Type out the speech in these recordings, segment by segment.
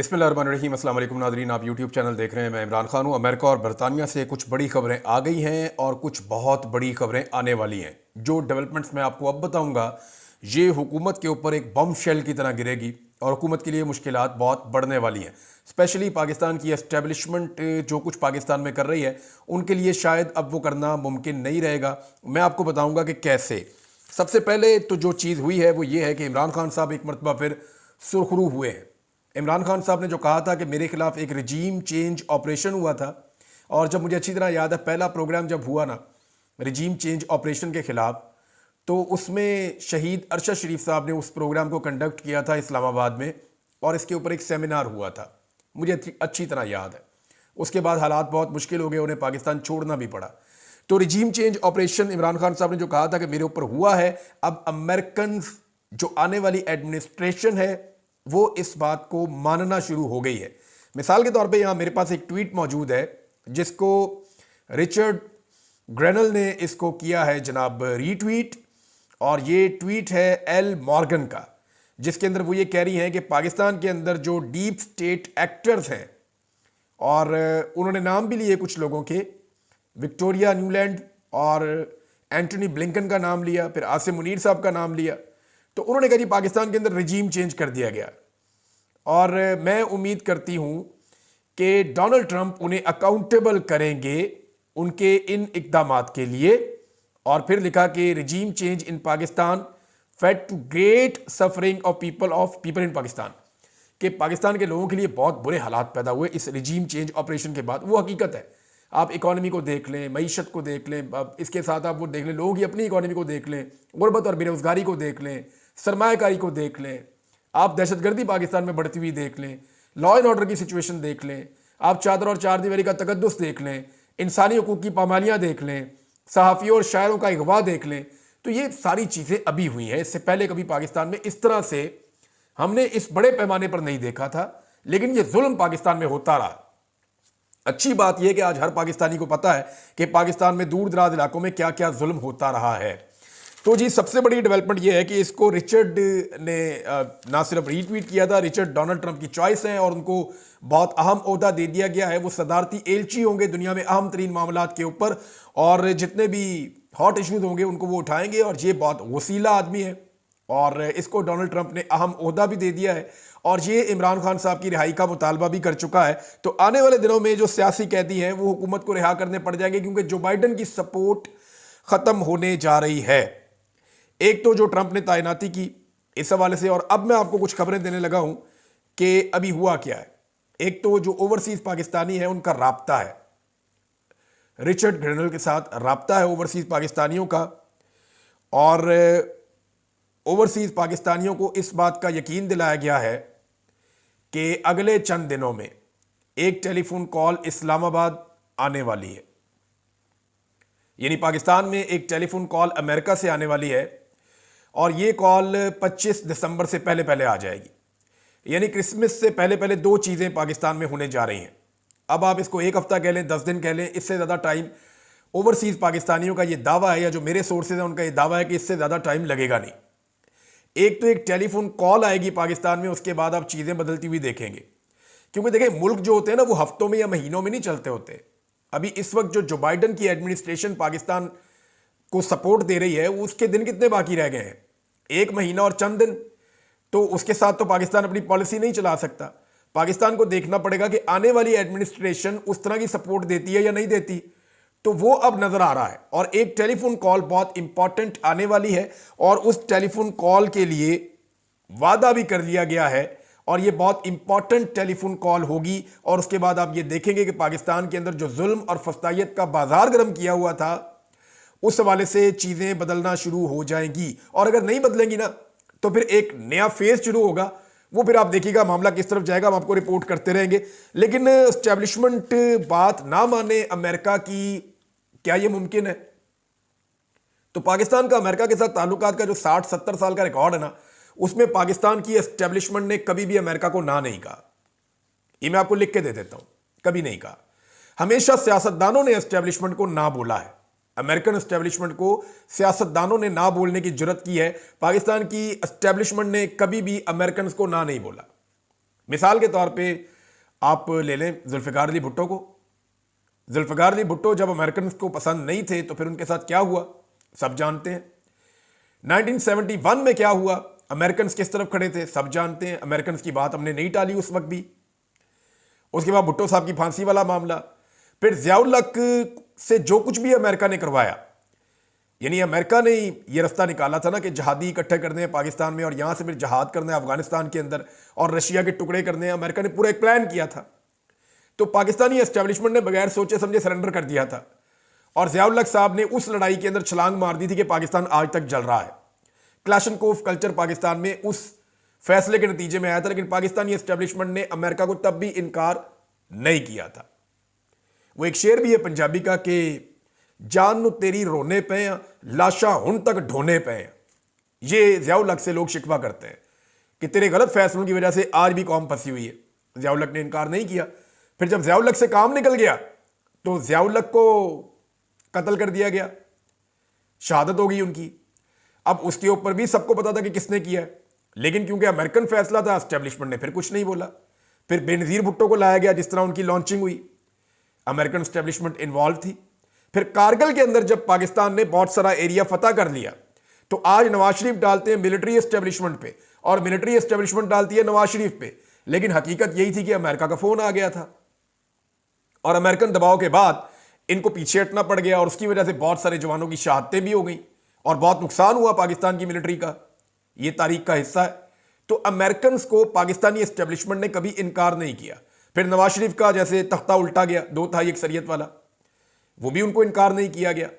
बिस्मिल्लाहिर्रहमानिर्रहीम। अस्सलाम वालेकुम नाज़रीन, आप यूट्यूब चैनल देख रहे हैं। मैं इमरान खान हूँ। अमेरिका और बरतानिया से कुछ बड़ी खबरें आ गई हैं और कुछ बहुत बड़ी खबरें आने वाली हैं। जो डेवलपमेंट्स मैं आपको अब बताऊँगा ये हुकूमत के ऊपर एक बम शेल की तरह गिरेगी और हुकूमत के लिए मुश्किलात बहुत बढ़ने वाली हैं। स्पेशली पाकिस्तान की एस्टेब्लिशमेंट जो कुछ पाकिस्तान में कर रही है उनके लिए शायद अब वो करना मुमकिन नहीं रहेगा। मैं आपको बताऊँगा कि कैसे। सबसे पहले तो जो चीज़ हुई है वो ये है कि इमरान खान साहब एक मरतबा फिर सुरखरू हुए हैं। इमरान खान साहब ने जो कहा था कि मेरे खिलाफ एक रिजीम चेंज ऑपरेशन हुआ था, और जब मुझे अच्छी तरह याद है पहला प्रोग्राम जब हुआ ना रिजीम चेंज ऑपरेशन के खिलाफ, तो उसमें शहीद अरशद शरीफ साहब ने उस प्रोग्राम को कंडक्ट किया था इस्लामाबाद में, और इसके ऊपर एक सेमिनार हुआ था, मुझे अच्छी तरह याद है। उसके बाद हालात बहुत मुश्किल हो गए, उन्हें पाकिस्तान छोड़ना भी पड़ा। तो regime change operation Imran Khan साहब ने जो कहा था कि मेरे ऊपर हुआ है, अब अमेरिकन जो आने वाली एडमिनिस्ट्रेशन है वो इस बात को मानना शुरू हो गई है। मिसाल के तौर पे यहां मेरे पास एक ट्वीट मौजूद है जिसको रिचर्ड ग्रेनल ने इसको किया है जनाब रीट्वीट, और ये ट्वीट है एल मॉर्गन का, जिसके अंदर वो ये कह रही हैं कि पाकिस्तान के अंदर जो डीप स्टेट एक्टर्स हैं, और उन्होंने नाम भी लिए कुछ लोगों के, विक्टोरिया न्यूलैंड और एंटनी ब्लिंकन का नाम लिया, फिर आसिम मुनीर साहब का नाम लिया। तो उन्होंने कहा जी पाकिस्तान के अंदर रजीम चेंज कर दिया गया, और मैं उम्मीद करती हूं कि डोनाल्ड ट्रंप उन्हें अकाउंटेबल करेंगे उनके इन इकदामात के लिए। और फिर लिखा कि regime change in Pakistan fed to great suffering of people in Pakistan, कि पाकिस्तान के लोगों के लिए बहुत बुरे हालात पैदा हुए इस रजीम चेंज ऑपरेशन के बाद। वो हकीकत है, आप इकॉनमी को देख लें, मईशत को देख लें, इसके साथ आप वो देख लें, लोगों की अपनी इकॉनमी को देख लें, गुर्बत और बेरोजगारी को देख लें, सरमायाकारी को देख लें, आप दहशतगर्दी पाकिस्तान में बढ़ती हुई देख लें, लॉ एंड ऑर्डर की सिचुएशन देख लें, आप चादर और चार दीवारी का तकद्दुस देख लें, इंसानी हकूक़ की पामालियाँ देख लें, सहाफ़ियों और शायरों का अगवा देख लें। तो ये सारी चीज़ें अभी हुई हैं। इससे पहले कभी पाकिस्तान में इस तरह से हमने इस बड़े पैमाने पर नहीं देखा था, लेकिन ये जुल्म पाकिस्तान में होता रहा। अच्छी बात यह कि आज हर पाकिस्तानी को पता है कि पाकिस्तान में दूर दराज इलाकों में क्या क्या जुल्म होता रहा है। तो जी सबसे बड़ी डेवलपमेंट यह है कि इसको रिचर्ड ने ना सिर्फ रीट्वीट किया था, रिचर्ड डोनाल्ड ट्रंप की चॉइस है और उनको बहुत अहम ओहदा दे दिया गया है। वो सदारती एलची होंगे दुनिया में अहम तरीन मामलात के ऊपर, और जितने भी हॉट इश्यूज होंगे उनको वो उठाएंगे, और ये बहुत वसीला आदमी है और इसको डोनाल्ड ट्रंप ने अहम ओहदा भी दे दिया है, और ये इमरान खान साहब की रिहाई का मुतालबा भी कर चुका है। तो आने वाले दिनों में जो सियासी कैदी हैं वो हुकूमत को रिहा करने पड़ जाएंगे, क्योंकि जो बाइडन की सपोर्ट खत्म होने जा रही है। एक तो जो ट्रंप ने तैनाती की इस हवाले से, और अब मैं आपको कुछ खबरें देने लगा हूं कि अभी हुआ क्या है। एक तो जो ओवरसीज पाकिस्तानी है उनका राब्ता है, रिचर्ड ग्रेनल के साथ राब्ता है ओवरसीज पाकिस्तानियों का, और ओवरसीज पाकिस्तानियों को इस बात का यकीन दिलाया गया है कि अगले चंद दिनों में एक टेलीफोन कॉल इस्लामाबाद आने वाली है, यानी पाकिस्तान में एक टेलीफोन कॉल अमेरिका से आने वाली है, और ये कॉल 25 दिसंबर से पहले पहले आ जाएगी। यानी क्रिसमस से पहले पहले दो चीज़ें पाकिस्तान में होने जा रही हैं। अब आप इसको एक हफ्ता कह लें, 10 दिन कह लें, इससे ज़्यादा टाइम ओवरसीज पाकिस्तानियों का ये दावा है, या जो मेरे सोर्सेज हैं उनका ये दावा है कि इससे ज़्यादा टाइम लगेगा नहीं। एक तो एक टेलीफोन कॉल आएगी पाकिस्तान में, उसके बाद आप चीज़ें बदलती हुई देखेंगे। क्योंकि देखिए मुल्क जो होते हैं ना वो हफ्तों में या महीनों में नहीं चलते होते। अभी इस वक्त जो बाइडन की एडमिनिस्ट्रेशन पाकिस्तान को सपोर्ट दे रही है उसके दिन कितने बाकी रह गए हैं? 1 महीना और चंद दिन। तो उसके साथ तो पाकिस्तान अपनी पॉलिसी नहीं चला सकता। पाकिस्तान को देखना पड़ेगा कि आने वाली एडमिनिस्ट्रेशन उस तरह की सपोर्ट देती है या नहीं देती। तो वो अब नजर आ रहा है, और एक टेलीफोन कॉल बहुत इंपॉर्टेंट आने वाली है, और उस टेलीफोन कॉल के लिए वादा भी कर लिया गया है, और ये बहुत इंपॉर्टेंट टेलीफोन कॉल होगी। और उसके बाद आप ये देखेंगे कि पाकिस्तान के अंदर जो जुल्म और फस्तायत का बाजार गर्म किया हुआ था उस हवाले से चीजें बदलना शुरू हो जाएंगी, और अगर नहीं बदलेंगी ना तो फिर एक नया फेज शुरू होगा। वो फिर आप देखिएगा मामला किस तरफ जाएगा, हम आपको रिपोर्ट करते रहेंगे। लेकिन एस्टेब्लिशमेंट बात ना माने अमेरिका की, क्या ये मुमकिन है? तो पाकिस्तान का अमेरिका के साथ ताल्लुकात का जो 60-70 साल का रिकॉर्ड है ना, उसमें पाकिस्तान की एस्टेब्लिशमेंट ने कभी भी अमेरिका को ना नहीं कहा। ये मैं आपको लिख के दे देता हूं, कभी नहीं कहा। हमेशा सियासतदानों ने एस्टेब्लिशमेंट को ना बोला है। अमेरिकन एस्टेब्लिशमेंट को सियासतदानों ने ना बोलने की जुर्रत की है। पाकिस्तान की एस्टेब्लिशमेंट ने कभी भी अमेरिकन को ना नहीं बोला। मिसाल के तौर पे आप ले लें जुल्फ़िकार अली भुट्टो को। जुल्फ़िकार अली भुट्टो जब अमेरिकन को पसंद नहीं थे तो फिर उनके साथ क्या हुआ सब जानते हैं। 1971 में क्या हुआ, अमेरिकन किस तरफ खड़े थे सब जानते हैं। अमेरिकन की बात हमने नहीं टाली उस वक्त भी। उसके बाद भुट्टो साहब की फांसी वाला मामला, फिर ज़ियाउल हक से जो कुछ भी अमेरिका ने करवाया, यानी अमेरिका ने ये रास्ता निकाला था ना कि जहादी इकट्ठे करने हैं पाकिस्तान में और यहाँ से फिर जहाद करने हैं अफगानिस्तान के अंदर और रशिया के टुकड़े करने हैं। अमेरिका ने पूरा एक प्लान किया था, तो पाकिस्तानी एस्टेब्लिशमेंट ने बगैर सोचे समझे सरेंडर कर दिया था और ज़ियाउल हक साहब ने उस लड़ाई के अंदर छलांग मार दी थी कि पाकिस्तान आज तक जल रहा है। क्लाशनकोफ कल्चर पाकिस्तान में उस फैसले के नतीजे में आया था, लेकिन पाकिस्तानी एस्टेब्लिशमेंट ने अमेरिका को तब भी इनकार नहीं किया था। वो एक शेर भी है पंजाबी का कि जान तेरी रोने पे लाशा हुन तक ढोने पे। ये ज़ियाउल हक से लोग शिकवा करते हैं कि तेरे गलत फैसलों की वजह से आज भी कौम फंसी हुई है। ज़ियाउल हक ने इनकार नहीं किया। फिर जब ज़ियाउल हक से काम निकल गया तो ज़ियाउल हक को कत्ल कर दिया गया, शहादत हो गई उनकी। अब उसके ऊपर भी सबको पता था कि किसने किया है, लेकिन क्योंकि अमेरिकन फैसला था एस्टेब्लिशमेंट ने फिर कुछ नहीं बोला। फिर बेनज़ीर भुट्टो को लाया गया, जिस तरह उनकी लॉन्चिंग हुई अमेरिकन एस्टेब्लिशमेंट इन्वॉल्व थी। फिर कारगिल के अंदर जब पाकिस्तान ने बहुत सारा एरिया फतह कर लिया तो आज नवाज शरीफ डालते हैं मिलिट्री एस्टेब्लिशमेंट पे और मिलिट्री एस्टेब्लिशमेंट डालती है नवाज शरीफ पे, लेकिन हकीकत यही थी कि अमेरिका का फोन आ गया था और अमेरिकन दबाव के बाद इनको पीछे हटना पड़ गया और उसकी वजह से बहुत सारे जवानों की शहादतें भी हो गई और बहुत नुकसान हुआ पाकिस्तान की मिलिट्री का। यह तारीख का हिस्सा है। तो अमेरिकन को पाकिस्तानी एस्टेब्लिशमेंट ने कभी इनकार नहीं किया। फिर नवाज शरीफ का जैसे तख्ता उल्टा गया 2 तिहाई अक्सरियत वाला, वो भी उनको इनकार नहीं किया गया।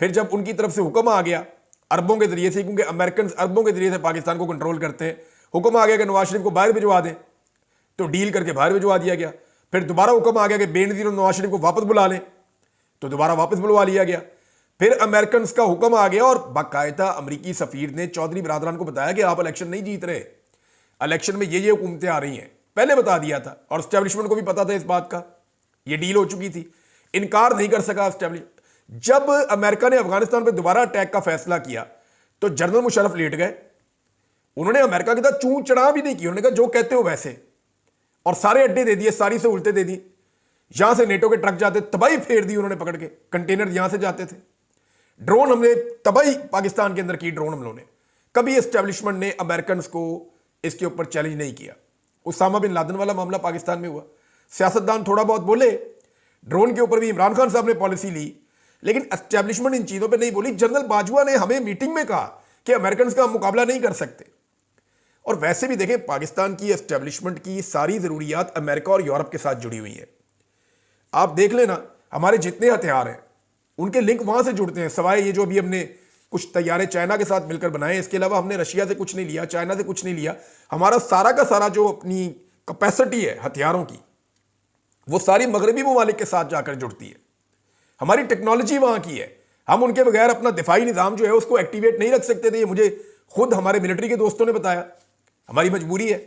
फिर जब उनकी तरफ से हुक्म आ गया अरबों के जरिए से, क्योंकि अमेरिकन अरबों के जरिए से पाकिस्तान को कंट्रोल करते हैं, हुक्म आ गया कि नवाज शरीफ को बाहर भिजवा दें, तो डील करके बाहर भिजवा दिया गया। फिर दोबारा हुक्म आ गया कि बेनज़ीर और नवाज शरीफ को वापस बुला लें, तो दोबारा वापस बुलवा लिया गया। फिर अमेरिकन का हुक्म आ गया और बाकायदा अमरीकी सफीर ने चौधरी बरादरान को बताया कि आप इलेक्शन नहीं जीत रहे, इलेक्शन में ये हुकूमतें आ रही हैं, पहले बता दिया था और एस्टेब्लिशमेंट को भी पता था इस बात का, ये डील हो चुकी थी। इनकार नहीं कर सका एस्टेब्लिशमेंट। जब अमेरिका ने अफगानिस्तान पर दोबारा अटैक का फैसला किया तो जनरल मुशर्रफ लेट गए। उन्होंने अमेरिका के साथ चूं चढ़ा भी नहीं की, उन्होंने कहा जो कहते हो वैसे, और सारे अड्डे दे दिए, सारी से उल्टे दे दी। यहां से नेटो के ट्रक जाते, तबाही फेर दी उन्होंने पकड़ के, कंटेनर यहां से जाते थे। ड्रोन हमले, तबाही पाकिस्तान के अंदर की ड्रोन हमलों ने। कभी एस्टेब्लिशमेंट ने अमेरिकन को इसके ऊपर चैलेंज नहीं किया। उसामा बिन लादेन वाला मामला पाकिस्तान में हुआ, सियासतदान थोड़ा बहुत बोले, ड्रोन के ऊपर भी इमरान खान साहब ने पॉलिसी ली, लेकिन एस्टेब्लिशमेंट इन चीजों पे नहीं बोली। जनरल बाजवा ने हमें मीटिंग में कहा कि अमेरिकन का हम मुकाबला नहीं कर सकते। और वैसे भी देखें, पाकिस्तान की एस्टेब्लिशमेंट की सारी जरूरियात अमेरिका और यूरोप के साथ जुड़ी हुई है। आप देख लेना, हमारे जितने हथियार हैं उनके लिंक वहां से जुड़ते हैं, सवाए ये जो अभी हमने कुछ तैयारे चाइना के साथ मिलकर बनाए, इसके अलावा हमने रशिया से कुछ नहीं लिया, चाइना से कुछ नहीं लिया। हमारा सारा का सारा जो अपनी कैपेसिटी है हथियारों की, वो सारी मगरबी ममालिक के साथ जाकर जुड़ती है। हमारी टेक्नोलॉजी वहां की है, हम उनके बगैर अपना दिफाई निज़ाम जो है उसको एक्टिवेट नहीं रख सकते थे। ये मुझे खुद हमारे मिलिट्री के दोस्तों ने बताया, हमारी मजबूरी है।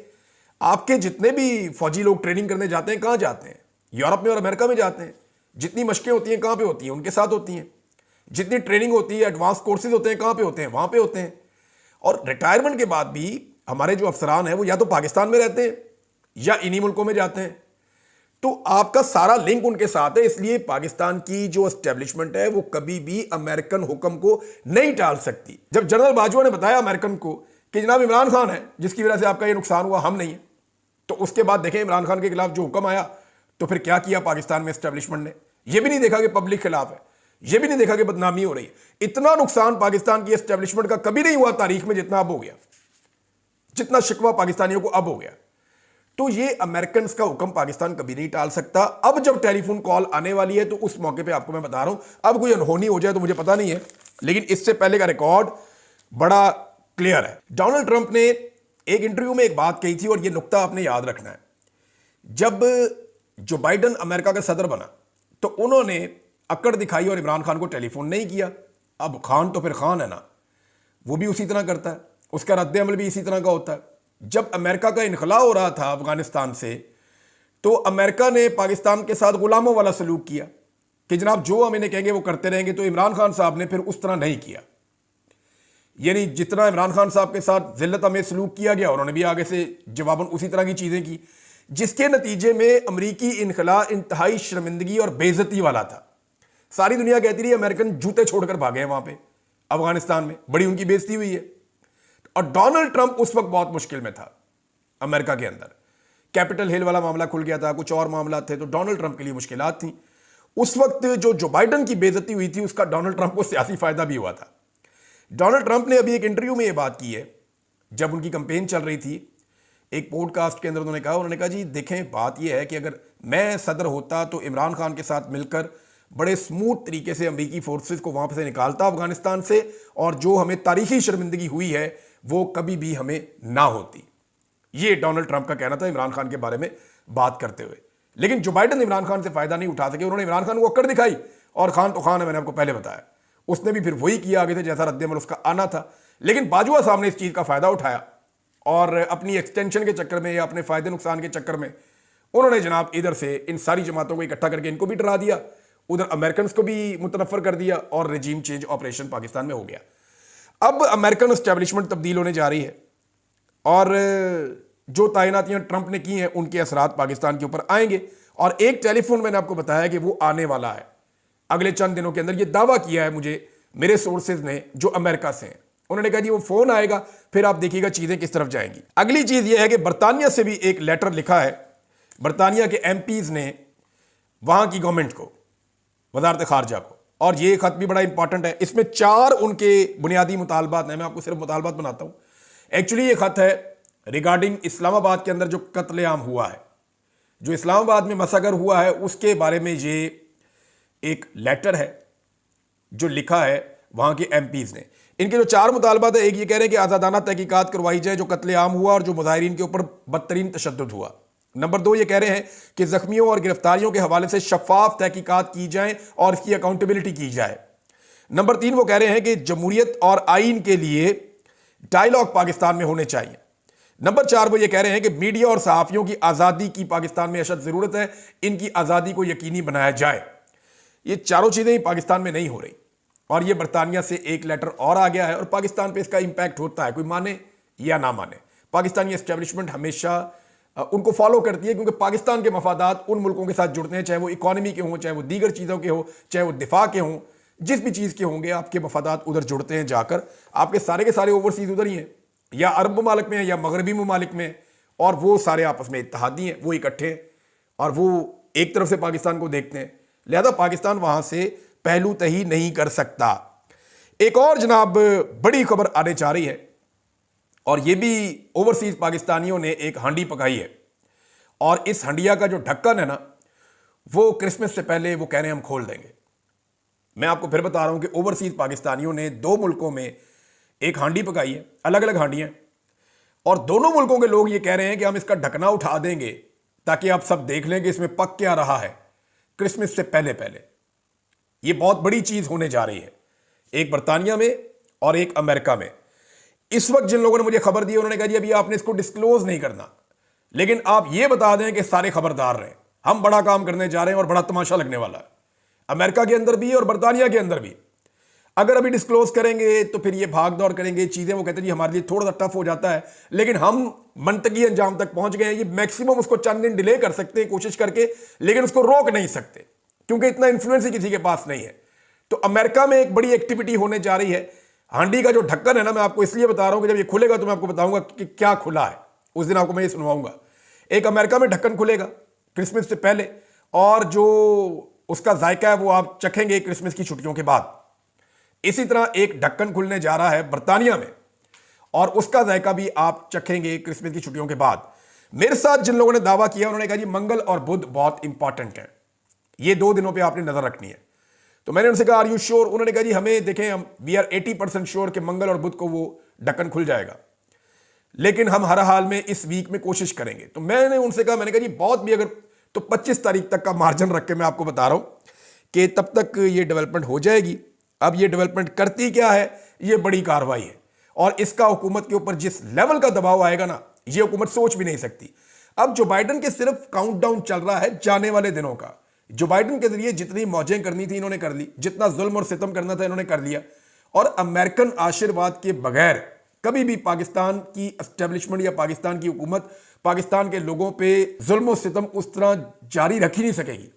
आपके जितने भी फौजी लोग ट्रेनिंग करने जाते हैं, कहाँ जाते हैं? यूरोप में और अमेरिका में जाते हैं। जितनी मशकें होती हैं कहाँ पे होती हैं? उनके साथ होती हैं। जितनी ट्रेनिंग होती है, एडवांस कोर्सेज होते हैं, कहाँ पे होते हैं? वहाँ पे होते हैं। और रिटायरमेंट के बाद भी हमारे जो अफसरान हैं वो या तो पाकिस्तान में रहते हैं या इन्हीं मुल्कों में जाते हैं। तो आपका सारा लिंक उनके साथ है, इसलिए पाकिस्तान की जो एस्टेब्लिशमेंट है वो कभी भी अमेरिकन हुक्म को नहीं टाल सकती। जब जनरल बाजवा ने बताया अमेरिकन को कि जनाब इमरान खान है जिसकी वजह से आपका ये नुकसान हुआ, हम नहीं है, तो उसके बाद देखें इमरान खान के खिलाफ जो हुक्म आया तो फिर क्या किया पाकिस्तान में एस्टेब्लिशमेंट ने? यह भी नहीं देखा कि पब्लिक खिलाफ है, यह भी नहीं देखा कि बदनामी हो रही है। इतना नुकसान पाकिस्तान की एस्टेब्लिशमेंट का कभी नहीं हुआ तारीख में जितना अब हो गया, जितना शिकवा पाकिस्तानियों को अब हो गया। तो ये अमेरिकन का हुक्म पाकिस्तान कभी नहीं टाल सकता। अब जब टेलीफोन कॉल आने वाली है तो उस मौके पे आपको मैं बता रहा हूं, अब कोई अनहोनी हो जाए तो मुझे पता नहीं है, लेकिन इससे पहले का रिकॉर्ड बड़ा क्लियर है। डोनाल्ड ट्रंप ने एक इंटरव्यू में एक बात कही थी और यह नुक्ता आपने याद रखना है। जब जो बाइडन अमेरिका का सदर बना तो उन्होंने अक्कड़ दिखाई और इमरान खान को टेलीफोन नहीं किया। अब खान तो फिर खान है ना, वो भी उसी तरह करता है, उसका रद्द अमल भी इसी तरह का होता है। जब अमेरिका का इनखला हो रहा था अफगानिस्तान से, तो अमेरिका ने पाकिस्तान के साथ गुलामों वाला सलूक किया कि जनाब जो हम इन्हें कहेंगे वो करते रहेंगे। तो इमरान खान साहब ने फिर उस तरह नहीं किया, यानी जितना इमरान खान साहब के साथ जिल्लत में सलूक किया गया, उन्होंने भी आगे से जवाबन उसी तरह की चीज़ें की। जिसके नतीजे में अमरीकी इनखला इंतहाई शर्मिंदगी और बेइज्जती वाला था। सारी दुनिया कहती रही अमेरिकन जूते छोड़कर भागे हैं वहां पे अफगानिस्तान में, बड़ी उनकी बेइज्जती हुई है। और डोनाल्ड ट्रंप उस वक्त बहुत मुश्किल में था अमेरिका के अंदर। कैपिटल हिल वाला मामला खुल गया था, कुछ और मामला थे, तो डोनाल्ड ट्रंप के लिए मुश्किलात थी। उस वक्त जो बाइडेन की बेइज्जती हुई थी उसका डोनाल्ड ट्रंप को सियासी फायदा भी हुआ था। डोनाल्ड ट्रंप ने अभी एक इंटरव्यू में यह बात की है, जब उनकी कंपेन चल रही थी, एक पॉडकास्ट के अंदर उन्होंने कहा जी देखें, बात यह है कि अगर मैं सदर होता तो इमरान खान के साथ मिलकर बड़े स्मूथ तरीके से अमरीकी फोर्सेस को वहां से निकालता अफगानिस्तान से, और जो हमें तारीखी शर्मिंदगी हुई है वो कभी भी हमें ना होती। ये डोनाल्ड ट्रंप का कहना था इमरान खान के बारे में बात करते हुए। लेकिन जो बाइडेन इमरान खान से फायदा नहीं उठा सके, उन्होंने इमरान खान को अक्कड़ दिखाई, और खान तो खान है, मैंने आपको पहले बताया। उसने भी फिर वही किया आगे से जैसा रद्देमल उसका आना था। लेकिन बाजुआ साहब ने इस चीज का फायदा उठाया और अपनी एक्सटेंशन के चक्कर में या अपने फायदे नुकसान के चक्कर में उन्होंने जनाब इधर से इन सारी जमातों को इकट्ठा करके इनको भी डरा दिया, उधर अमेरिकन को भी मुतनफर कर दिया, और रजीम चेंज ऑपरेशन पाकिस्तान में हो गया। अब अमेरिकन एस्टेब्लिशमेंट तब्दील होने जा रही है, और जो तैनातियां ट्रंप ने की हैं उनके असरात पाकिस्तान के ऊपर आएंगे। और एक टेलीफोन मैंने आपको बताया कि वो आने वाला है अगले चंद दिनों के अंदर। ये दावा किया है मुझे मेरे सोर्सेज ने जो अमेरिका से हैं। उन्होंने कहा जी वो फोन आएगा, फिर आप देखिएगा चीजें किस तरफ जाएंगी। अगली चीज ये है कि बरतानिया से भी एक लेटर लिखा है बरतानिया के एमपीज ने वहां की गवर्नमेंट को, वजारत खारजा को, और ये खत भी बड़ा इंपॉर्टेंट है। इसमें 4 उनके बुनियादी मुतालबात हैं, मैं आपको सिर्फ मुतालबात बनाता हूं। एक्चुअली ये खत है रिगार्डिंग इस्लामाबाद के अंदर जो कत्लेआम हुआ है, जो इस्लामाबाद में मसगर हुआ है, उसके बारे में ये एक लेटर है जो लिखा है वहां के एमपीज ने। इनके जो 4 मुतालबात है, एक ये कह रहे हैं कि आज़ादाना तहकीकात करवाई जाए जो कत्लेआम हुआ और जो मुजाहिरीन के ऊपर बदतरीन तशद्दुद हुआ। नंबर 2 ये कह रहे हैं कि जख्मियों और गिरफ्तारियों के हवाले से शफाफ तहकीकात की जाए और इसकी अकाउंटेबिलिटी की जाए। नंबर 3 वो कह रहे हैं कि जमहूरियत और आइन के लिए डायलॉग पाकिस्तान में होने चाहिए। नंबर 4 वो ये कह रहे हैं कि मीडिया और सहाफ़ियों की आज़ादी की पाकिस्तान में अशद ज़रूरत है, इनकी आज़ादी को यकीनी बनाया जाए। ये चारों चीज़ें ही पाकिस्तान में नहीं हो रही, और ये बरतानिया से एक लेटर और आ गया है, और पाकिस्तान पे इसका इंपैक्ट होता है, कोई माने या ना माने। पाकिस्तानी एस्टेब्लिशमेंट हमेशा उनको फॉलो करती है, क्योंकि पाकिस्तान के मफादात उन मुल्कों के साथ जुड़ते हैं, चाहे वो इकॉनमी के हों, चाहे वो दीगर चीज़ों के हों, चाहे वो दिफा के हों, जिस भी चीज़ के होंगे आपके मफादात उधर जुड़ते हैं जाकर। आपके सारे के सारे ओवरसीज उधर ही हैं, या अरब ममालिक में या मगरबी ममालिक में, और वो सारे आपस में इत्तेहादी हैं, वो इकट्ठे हैं और वो एक तरफ से पाकिस्तान को देखते हैं। लिहाजा पाकिस्तान वहां से पहलू तही नहीं कर सकता। एक और जनाब बड़ी खबर आने जा रही है, और ये भी ओवरसीज पाकिस्तानियों ने एक हांडी पकाई है, और इस हंडिया का जो ढक्कन है ना, वो क्रिसमस से पहले वो कह रहे हैं हम खोल देंगे। मैं आपको फिर बता रहा हूं कि ओवरसीज पाकिस्तानियों ने 2 मुल्कों में एक हांडी पकाई है, अलग अलग हांडियां, और दोनों मुल्कों के लोग ये कह रहे हैं कि हम इसका ढकना उठा देंगे ताकि आप सब देख लें कि इसमें पक क्या रहा है क्रिसमस से पहले पहले। ये बहुत बड़ी चीज होने जा रही है, एक बरतानिया में और एक अमेरिका में। इस वक्त जिन लोगों ने मुझे खबर दी उन्होंने कहा जी अभी आपने इसको डिस्क्लोज नहीं करना, लेकिन आप ये बता दें कि सारे खबरदार रहें, हम बड़ा काम करने जा रहे हैं और बड़ा तमाशा लगने वाला है, अमेरिका के अंदर भी और बरतानिया के अंदर भी। अगर अभी डिस्क्लोज करेंगे तो फिर ये भाग दौड़ करेंगे, चीजें वो कहते हैं जी हमारे लिए थोड़ा सा टफ हो जाता है, लेकिन हम मंतकी अंजाम तक पहुंच गए हैं। ये मैक्सिमम उसको चंद दिन डिले कर सकते हैं कोशिश करके, लेकिन उसको रोक नहीं सकते क्योंकि इतना इन्फ्लुएंस ही किसी के पास नहीं है। तो अमेरिका में एक बड़ी एक्टिविटी होने जा रही है। हांडी का जो ढक्कन है ना, मैं आपको इसलिए बता रहा हूं कि जब ये खुलेगा तो मैं आपको बताऊंगा कि क्या खुला है, उस दिन आपको मैं ये सुनवाऊंगा। एक अमेरिका में ढक्कन खुलेगा क्रिसमस से पहले, और जो उसका जायका है वो आप चखेंगे क्रिसमस की छुट्टियों के बाद। इसी तरह एक ढक्कन खुलने जा रहा है बरतानिया में, और उसका जायका भी आप चखेंगे क्रिसमस की छुट्टियों के बाद। मेरे साथ जिन लोगों ने दावा किया उन्होंने कहा जी मंगल और बुध बहुत इंपॉर्टेंट है, ये 2 दिनों पे आपने नजर रखनी है। तो मैंने उनसे कहा आर यू श्योर? उन्होंने कहा जी हमें देखें, हम वी आर 80% श्योर कि मंगल और बुध को वो ढक्कन खुल जाएगा, लेकिन हम हर हाल में इस वीक में कोशिश करेंगे। तो मैंने उनसे कहा, मैंने कहा जी बहुत भी अगर तो 25 तारीख तक का मार्जिन रख के मैं आपको बता रहा हूं कि तब तक ये डेवलपमेंट हो जाएगी। अब ये डेवलपमेंट करती क्या है, ये बड़ी कार्रवाई है, और इसका हुकूमत के ऊपर जिस लेवल का दबाव आएगा ना, ये हुकूमत सोच भी नहीं सकती। अब जो बाइडन के सिर्फ काउंटडाउन चल रहा है जाने वाले दिनों का। जो बाइडन के जरिए जितनी मौजें करनी थी इन्होंने कर ली, जितना जुल्म और सितम करना था इन्होंने कर लिया, और अमेरिकन आशीर्वाद के बगैर कभी भी पाकिस्तान की एस्टेब्लिशमेंट या पाकिस्तान की हुकूमत पाकिस्तान के लोगों पे जुल्म और सितम उस तरह जारी रख ही नहीं सकेगी।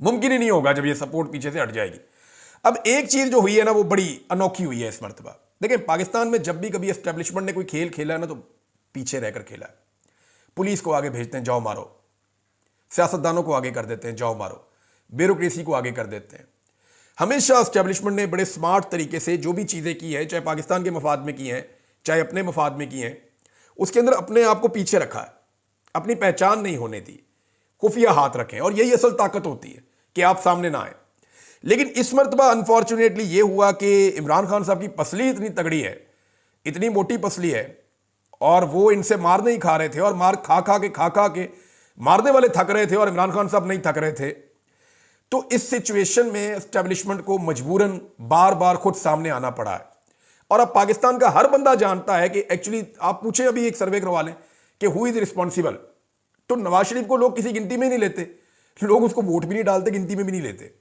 मुमकिन ही नहीं होगा जब ये सपोर्ट पीछे से हट जाएगी। अब एक चीज जो हुई है ना, वो बड़ी अनोखी हुई है इस मरतबा। देखिए, पाकिस्तान में जब भी कभी एस्टेब्लिशमेंट ने कोई खेल खेला है ना, तो पीछे रहकर खेला है। पुलिस को आगे भेजते हैं, जाओ मारो। सियासतदानों को आगे कर देते हैं, जाओ मारो। ब्यूरोक्रेसी को आगे कर देते हैं। हमेशा एस्टेब्लिशमेंट ने बड़े स्मार्ट तरीके से जो भी चीज़ें की हैं, चाहे पाकिस्तान के मफाद में की हैं, चाहे अपने मफाद में की हैं, उसके अंदर अपने आप को पीछे रखा है, अपनी पहचान नहीं होने दी, खुफिया हाथ रखें। और यही असल ताकत होती है कि आप सामने ना आए। लेकिन इस मरतबा अनफॉर्चुनेटली ये हुआ कि इमरान खान साहब की पसली इतनी तगड़ी है, इतनी मोटी पसली है, और वो इनसे मार नहीं खा रहे थे, और मार खा खा के मारने वाले थक रहे थे और इमरान खान साहब नहीं थक रहे थे। तो इस सिचुएशन में एस्टेब्लिशमेंट को मजबूरन बार बार खुद सामने आना पड़ा है। और अब पाकिस्तान का हर बंदा जानता है कि एक्चुअली, आप पूछें, अभी एक सर्वे करवा लें कि हु इज रिस्पॉन्सिबल, तो नवाज शरीफ को लोग किसी गिनती में नहीं लेते, लोग उसको वोट भी नहीं डालते, गिनती में भी नहीं लेते,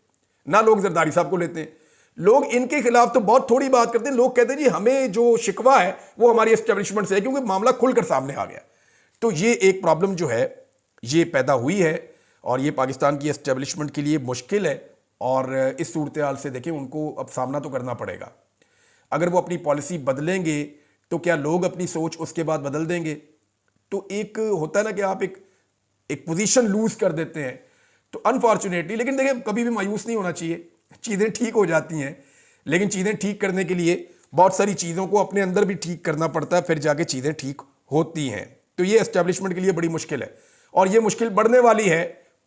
ना लोग जरदारी साहब को लेते हैं। लोग इनके खिलाफ तो बहुत थोड़ी बात करते हैं। लोग कहते हैं जी हमें जो शिकवा है वो हमारी एस्टेब्लिशमेंट से है, क्योंकि मामला खुलकर सामने आ गया। तो ये एक प्रॉब्लम जो है ये पैदा हुई है, और ये पाकिस्तान की एस्टेब्लिशमेंट के लिए मुश्किल है। और इस सूरत हाल से देखें, उनको अब सामना तो करना पड़ेगा। अगर वो अपनी पॉलिसी बदलेंगे तो क्या लोग अपनी सोच उसके बाद बदल देंगे? तो एक होता है ना कि आप एक पोजीशन लूज कर देते हैं, तो अनफॉर्चुनेटली। लेकिन देखिए, कभी भी मायूस नहीं होना चाहिए, चीज़ें ठीक हो जाती हैं। लेकिन चीज़ें ठीक करने के लिए बहुत सारी चीज़ों को अपने अंदर भी ठीक करना पड़ता है, फिर जाके चीज़ें ठीक होती हैं। तो ये एस्टेब्लिशमेंट के लिए बड़ी मुश्किल है, और ये मुश्किल बढ़ने वाली है।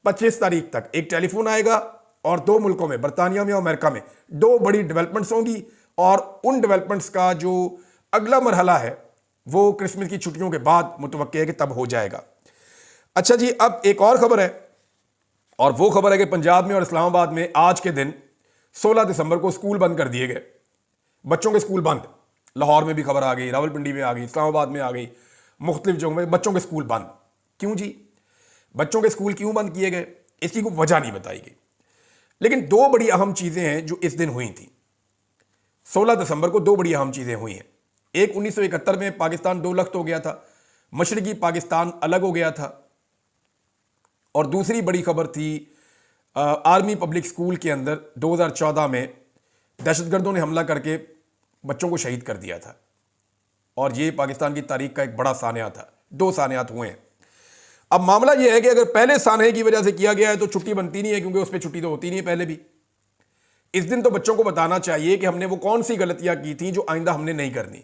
25 तारीख तक एक टेलीफोन आएगा, और 2 मुल्कों में, बरतानिया में और अमेरिका में, 2 बड़ी डेवलपमेंट्स होंगी। और उन डेवलपमेंट्स का जो अगला मरहला है वो क्रिसमस की छुट्टियों के बाद मुतवक्किल है कि तब हो जाएगा। अच्छा जी, अब एक और खबर है, और वो खबर है कि पंजाब में और इस्लामाबाद में आज के दिन 16 दिसंबर को स्कूल बंद कर दिए गए। बच्चों के स्कूल बंद। लाहौर में भी खबर आ गई, रावलपिंडी में आ गई, इस्लामाबाद में आ गई, मुख्तलिफ जगहों में बच्चों के स्कूल बंद। क्यों जी? बच्चों के स्कूल क्यों बंद किए गए, इसकी कोई वजह नहीं बताई गई। लेकिन 2 बड़ी अहम चीज़ें हैं जो इस दिन हुई थी। 16 दिसंबर को 2 बड़ी अहम चीज़ें हुई हैं। एक, 1971 में पाकिस्तान 2 लख्त हो गया था, मशरकी पाकिस्तान अलग हो गया था। और दूसरी बड़ी खबर थी, आर्मी पब्लिक स्कूल के अंदर 2014 में दहशतगर्दों ने हमला करके बच्चों को शहीद कर दिया था। और ये पाकिस्तान की तारीख का एक बड़ा सानिया था। 2 सानियात हुए हैं। अब मामला यह है कि अगर पहले सानहे की वजह से किया गया है तो छुट्टी बनती नहीं है, क्योंकि उस पर छुट्टी तो होती नहीं है पहले भी। इस दिन तो बच्चों को बताना चाहिए कि हमने वो कौन सी गलतियां की थी जो आइंदा हमने नहीं करनी।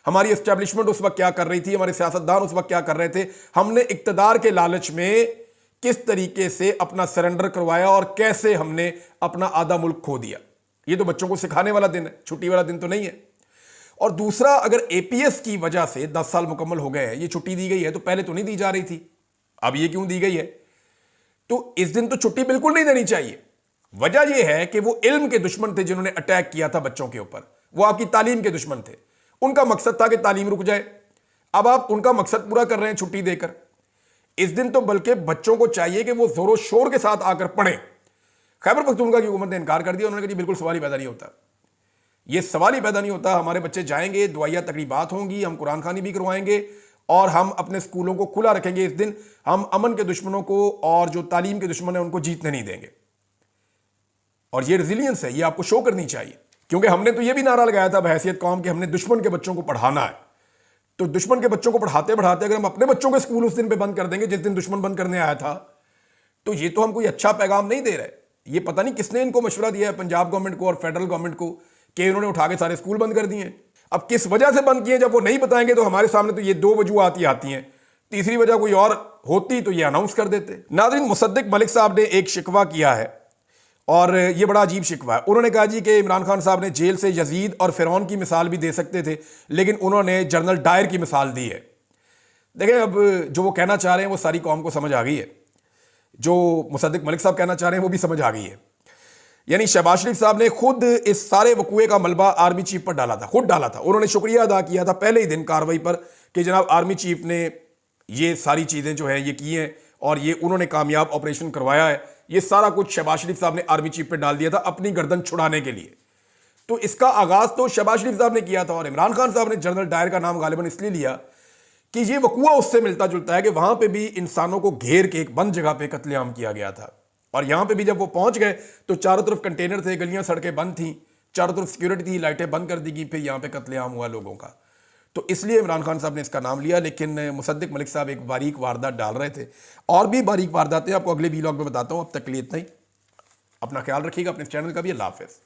हमारी एस्टेब्लिशमेंट उस वक्त क्या कर रही थी, हमारे सियासतदान उस वक्त क्या कर रहे थे, हमने इक्तदार के लालच में किस तरीके से अपना सरेंडर करवाया और कैसे हमने अपना आधा मुल्क खो दिया। ये तो बच्चों को सिखाने वाला दिन है, छुट्टी वाला दिन तो नहीं है। और दूसरा, अगर एपीएस की वजह से 10 साल मुकम्मल हो गए हैं, ये छुट्टी दी गई है, तो पहले तो नहीं दी जा रही थी, अब ये क्यों दी गई है? तो इस दिन तो छुट्टी बिल्कुल नहीं देनी चाहिए। वजह यह है कि वो इल्म के दुश्मन थे जिन्होंने अटैक किया था बच्चों के ऊपर, वो आपकी तालीम के दुश्मन थे। उनका मकसद था कि तालीम रुक जाए। अब आप उनका मकसद पूरा कर रहे हैं छुट्टी देकर। इस दिन तो बल्कि बच्चों को चाहिए कि वो जोरों शोर के साथ आकर पढ़ें। खैबर पख्तूनख्वा की हुकूमत ने इनकार कर दिया। उन्होंने कहा बिल्कुल सवाल ही पैदा नहीं होता, ये सवाल ही पैदा नहीं होता। हमारे बच्चे जाएंगे, दुआया तकरीबात होंगी, हम कुरान खानी भी करवाएंगे, और हम अपने स्कूलों को खुला रखेंगे। इस दिन हम अमन के दुश्मनों को और जो तालीम के दुश्मन है उनको जीतने नहीं देंगे। और ये रेजिलियंस है, ये आपको शो करनी चाहिए। क्योंकि हमने तो ये भी नारा लगाया था बहैसियत कौम कि हमने दुश्मन के बच्चों को पढ़ाना है। तो दुश्मन के बच्चों को पढ़ाते पढ़ाते अगर हम अपने बच्चों के स्कूल उस दिन पे बंद कर देंगे जिस दिन दुश्मन बंद करने आया था, तो ये तो हम कोई अच्छा पैगाम नहीं दे रहे। ये पता नहीं किसने इनको मशवरा दिया है, पंजाब गवर्नमेंट को और फेडरल गवर्नमेंट को, कि इन्होंने उठा के सारे स्कूल बंद कर दिए। अब किस वजह से बंद किए, जब वो नहीं बताएंगे तो हमारे सामने तो ये 2 वजूहात ही आती हैं। तीसरी वजह कोई और होती तो ये अनाउंस कर देते। नाज़रीन, मुसद्दिक मलिक साहब ने एक शिकवा किया है, और ये बड़ा अजीब शिकवा है। उन्होंने कहा जी कि इमरान खान साहब ने जेल से यजीद और फिरौन की मिसाल भी दे सकते थे, लेकिन उन्होंने जनरल डायर की मिसाल दी है। देखें, अब जो वो कहना चाह रहे हैं वो सारी कौम को समझ आ गई है। जो मुसद्दिक मलिक साहब कहना चाह रहे हैं वो भी समझ आ गई है। यानी शहबाज शरीफ साहब ने खुद इस सारे वकूए का मलबा आर्मी चीफ पर डाला था, खुद डाला था। उन्होंने शुक्रिया अदा किया था पहले ही दिन कार्रवाई पर कि जनाब आर्मी चीफ ने ये सारी चीज़ें जो हैं ये की हैं, और ये उन्होंने कामयाब ऑपरेशन करवाया है। ये सारा कुछ शहबाज शरीफ साहब ने आर्मी चीफ पे डाल दिया था अपनी गर्दन छुड़ाने के लिए। तो इसका आगाज तो शहबाज शरीफ साहब ने किया था और इमरान खान साहब ने जनरल डायर का नाम गालिबन इसलिए लिया कि ये वकुआ उससे मिलता जुलता है कि वहां पे भी इंसानों को घेर के एक बंद जगह पे कत्लेआम किया गया था। और यहां पे भी जब वो पहुंच गए तो चारों तरफ कंटेनर थे, गलियां सड़कें बंद थी, चारों तरफ सिक्योरिटी थी, लाइटें बंद कर दी गई, फिर यहां पे कत्लेआम हुआ लोगों का। तो इसलिए इमरान खान साहब ने इसका नाम लिया। लेकिन मुसद्दिक मलिक साहब एक बारीक वारदात डाल रहे थे, और भी बारीक वारदातें आपको अगले वीलॉग में बताता हूं। अब तक के लिए इतना ही। अपना ख्याल रखिएगा, अपने चैनल का भी। अल्लाह हाफ़िज़।